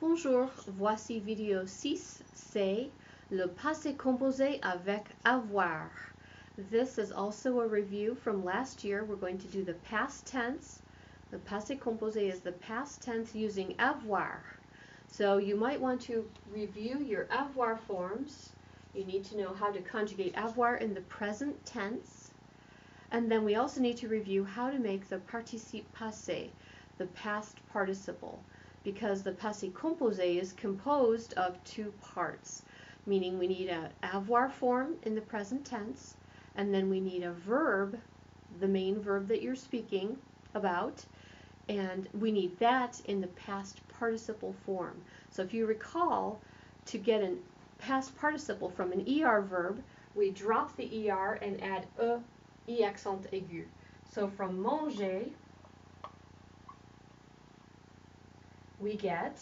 Bonjour, voici vidéo 6, c'est le passé composé avec avoir. This is also a review from last year. We're going to do the past tense. The passé composé is the past tense using avoir. So you might want to review your avoir forms. You need to know how to conjugate avoir in the present tense. And then we also need to review how to make the participe passé, the past participle, because the passé composé is composed of two parts, meaning we need an avoir form in the present tense, and then we need a verb, the main verb that you're speaking about, and we need that in the past participle form. So if you recall, to get a past participle from an ER verb, we drop the ER and add E accent aigu. So from manger, we get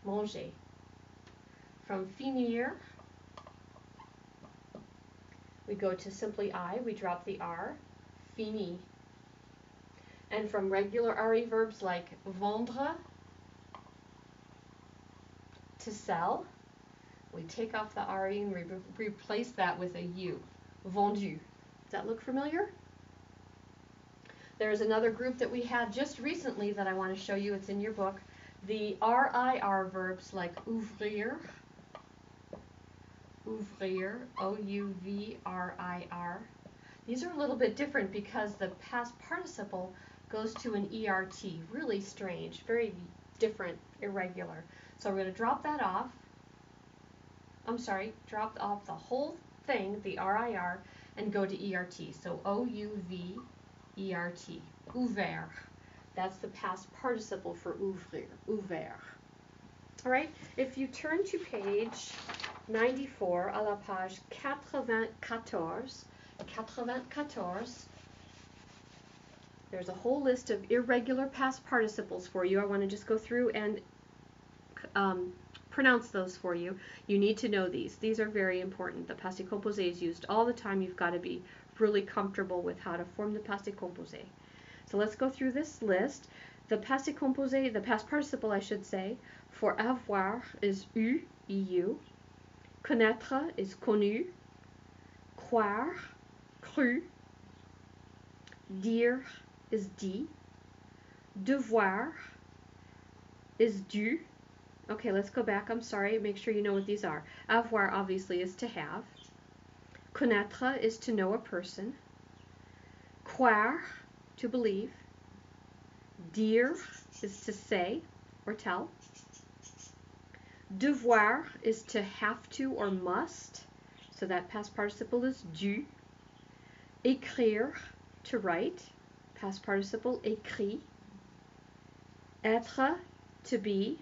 manger. From finir, we go to simply I, we drop the R, fini. And from regular RE verbs like vendre, to sell, we take off the RE and replace that with a U, vendu. Does that look familiar? There's another group that we had just recently that I want to show you. It's in your book. The RIR verbs like ouvrir, ouvrir, O-U-V-R-I-R. These are a little bit different because the past participle goes to an ERT. Really strange, very different, irregular. So we're going to drop that off. Drop off the whole thing, the RIR, and go to ERT. So O-U-V-E-R-T, ouvert. That's the past participle for ouvrir, ouvert. All right, if you turn to page 94, à la page 94, there's a whole list of irregular past participles for you. I want to just go through and pronounce those for you. You need to know these. These are very important. The passé composé is used all the time. You've got to be really comfortable with how to form the passé composé. So let's go through this list. The passé composé, the past participle I should say, for avoir is eu, eu. Connaître is connu. Croire, cru. Dire is dit. Devoir is dû. Okay, let's go back. I'm sorry. Make sure you know what these are. Avoir obviously is to have. Connaître is to know a person. Croire, to believe. Dire is to say or tell. Devoir is to have to or must. So that past participle is dû. Écrire, to write. Past participle écrit. Être, to be.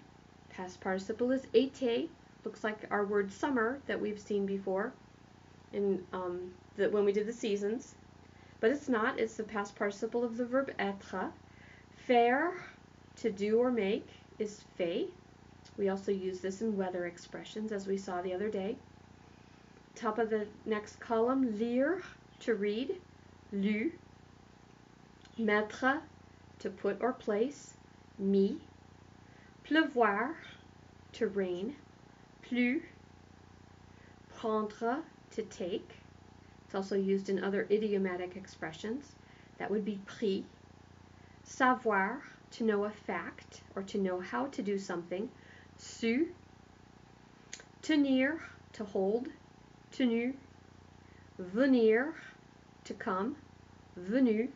Past participle is été. Looks like our word summer that we've seen before in when we did the seasons. But it's not. It's the past participle of the verb être. Faire, to do or make, is fait. We also use this in weather expressions, as we saw the other day. Top of the next column, lire, to read, lu. Mettre, to put or place, mis. Pleuvoir, to rain, plu. Prendre, to take. It's also used in other idiomatic expressions. That would be pris. Savoir, to know a fact or to know how to do something. Su. Tenir, to hold. Tenu. Venir, to come. Venu.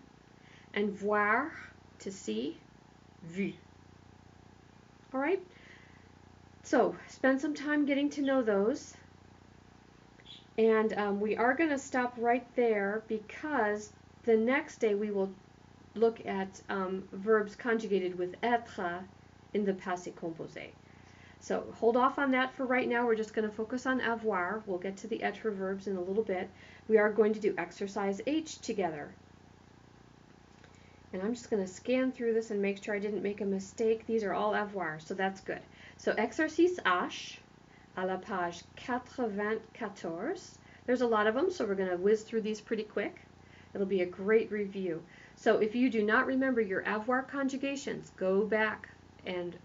And voir, to see. Vu. All right? So spend some time getting to know those. And we are going to stop right there because the next day we will look at verbs conjugated with être in the passé composé. So hold off on that for right now. We're just going to focus on avoir. We'll get to the être verbs in a little bit. We are going to do exercise H together. And I'm just going to scan through this and make sure I didn't make a mistake. These are all avoir, so that's good. So exercice H, à la page 94. There's a lot of them, so we're going to whiz through these pretty quick. It'll be a great review. So if you do not remember your avoir conjugations, go back and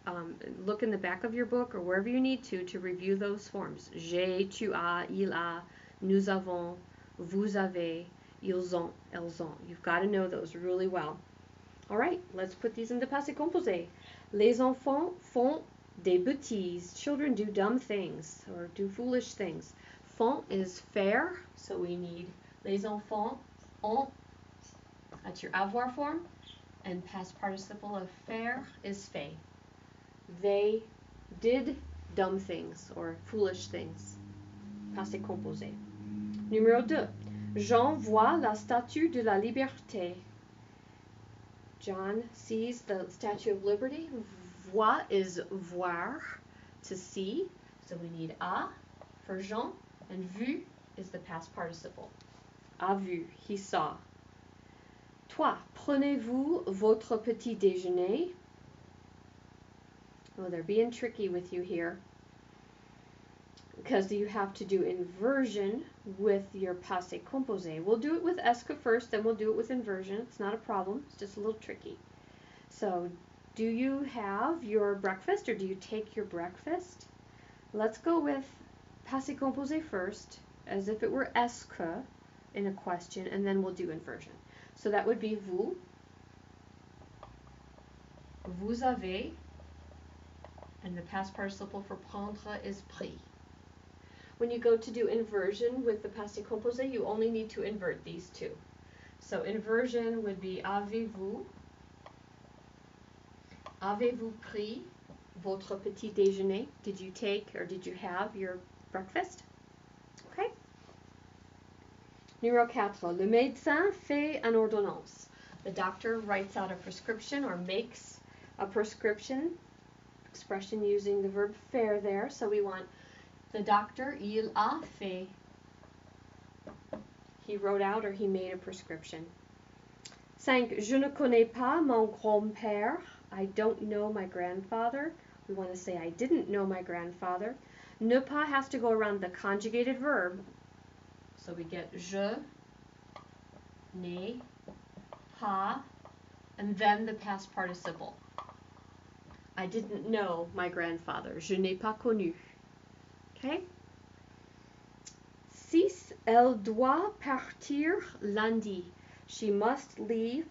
look in the back of your book or wherever you need to review those forms. J'ai, tu as, il a, nous avons, vous avez, ils ont, elles ont. You've got to know those really well. All right, let's put these into passé composé. Les enfants font des bêtises. Children do dumb things or do foolish things. Font is faire, so we need les enfants ont. That's your avoir form. And past participle of faire is fait. They did dumb things or foolish things. Passé composé. Numéro 2. Jean voit la statue de la liberté. John sees the Statue of Liberty. Voir is voir, to see. So we need a for Jean, and vu is the past participle. A vu, he saw. Toi, prenez-vous votre petit déjeuner? Oh, they're being tricky with you here, because you have to do inversion with your passé composé. We'll do it with est-ce first, then we'll do it with inversion. It's not a problem. It's just a little tricky. So, do you have your breakfast or do you take your breakfast? Let's go with passé composé first, as if it were est-ce in a question, and then we'll do inversion. So that would be vous. Vous avez. And the past participle for prendre is pris. When you go to do inversion with the passé composé, you only need to invert these two. So inversion would be avez-vous pris votre petit déjeuner? Did you take or did you have your breakfast? Okay. Numéro 4. Le médecin fait une ordonnance. The doctor writes out a prescription or makes a prescription. Expression using the verb faire there. So we want the doctor, il a fait. He wrote out or he made a prescription. 5. Je ne connais pas mon grand-père. I don't know my grandfather. We want to say I didn't know my grandfather. Ne pas has to go around the conjugated verb. So we get je n'ai pas, and then the past participle. I didn't know my grandfather. Je n'ai pas connu. Okay? 6. Elle doit partir lundi. She must leave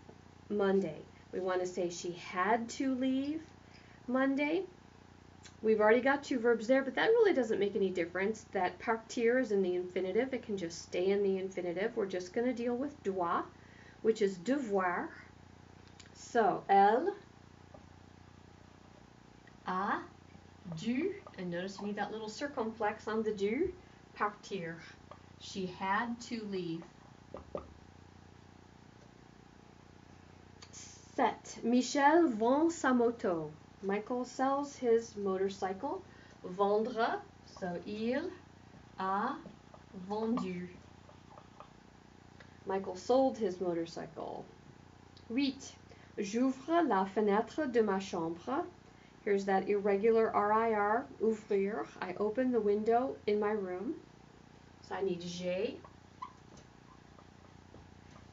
Monday. We want to say she had to leave Monday. We've already got two verbs there, but that really doesn't make any difference. That partir is in the infinitive. It can just stay in the infinitive. We're just going to deal with doit, which is devoir. So, elle a dû, and notice we need that little circumflex on the dû, partir. She had to leave. 7. Michel vend sa moto. Michael sells his motorcycle. Vendre, so il a vendu. Michael sold his motorcycle. 8. J'ouvre la fenêtre de ma chambre. Here's that irregular RIR, ouvrir. I open the window in my room. So I need j'ai.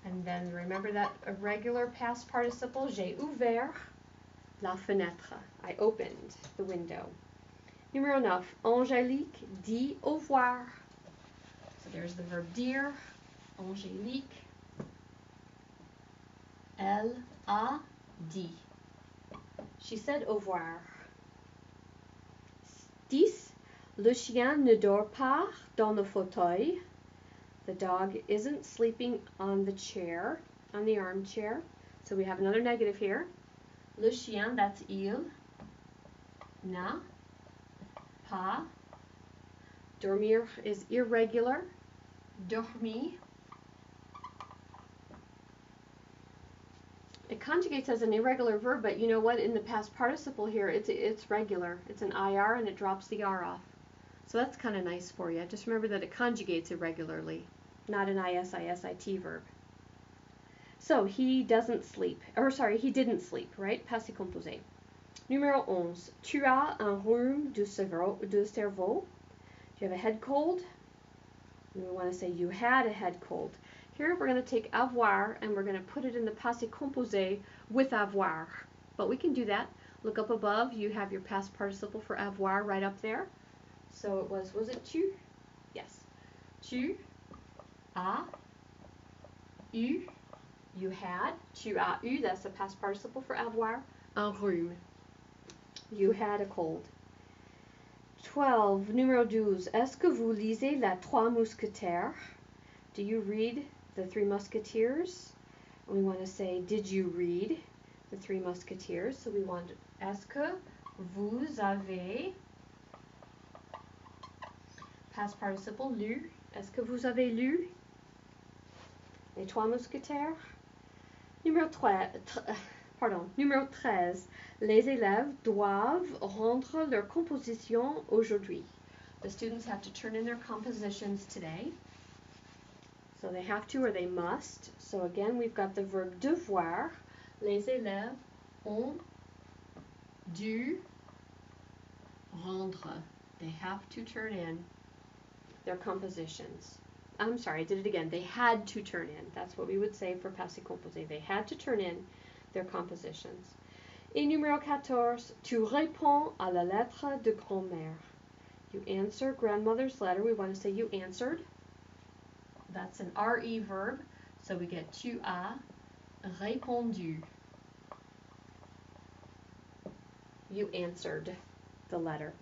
And then remember that irregular past participle, j'ai ouvert la fenêtre. I opened the window. Numéro 9. Angélique dit au revoir. So there's the verb dire. Angélique. Elle a dit. She said au revoir. 10. Le chien ne dort pas dans le fauteuil. The dog isn't sleeping on the chair, on the armchair. So we have another negative here. Le chien, that's il. N'a pas. Dormir is irregular. Dormi. It conjugates as an irregular verb, but you know what? In the past participle here, it's regular. It's an IR and it drops the R off. So that's kind of nice for you. Just remember that it conjugates irregularly, not an ISISIT verb. So he doesn't sleep, or sorry, he didn't sleep, right? Passé composé. Numéro 11. Tu as un rhume du cerveau. Do you have a head cold? We want to say you had a head cold. Here we're going to take avoir and we're going to put it in the passé composé with avoir. But we can do that. Look up above. You have your past participle for avoir right up there. So it was it tu? Yes. Tu as eu. You had. Tu as eu. That's the past participle for avoir. Un rhume. You had a cold. 12. Numéro 12. Est-ce que vous lisez les Trois Mousquetaires? Do you read the Three Musketeers? And we want to say, did you read the Three Musketeers? So we want, est-ce que vous avez, past participle, lu. Est-ce que vous avez lu les Trois Mousquetaires? Numéro 13. Les élèves doivent rendre leur composition aujourd'hui. The students have to turn in their compositions today. So they have to or they must. So again, we've got the verb devoir. Les élèves ont dû rendre. They have to turn in their compositions. I'm sorry, I did it again. They had to turn in. That's what we would say for passé composé. They had to turn in their compositions. Et numéro 14, tu réponds à la lettre de grand-mère. You answer grandmother's letter. We want to say you answered. That's an RE verb. So we get tu as répondu. You answered the letter.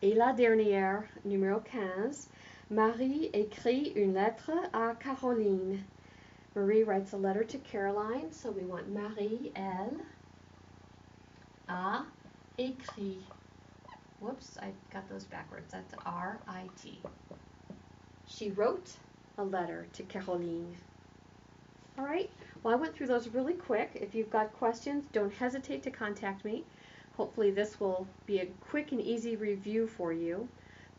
Et la dernière, numéro 15, Marie écrit une lettre à Caroline. Marie writes a letter to Caroline, so we want Marie, elle, a écrit. Whoops, I got those backwards. That's R-I-T. She wrote a letter to Caroline. All right, well, I went through those really quick. If you've got questions, don't hesitate to contact me. Hopefully this will be a quick and easy review for you.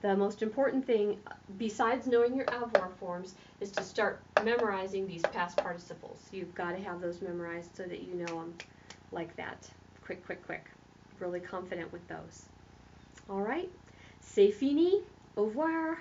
The most important thing, besides knowing your avoir forms, is to start memorizing these past participles. You've got to have those memorized so that you know them like that. Quick, quick, quick. Really confident with those. All right, c'est fini. Au revoir.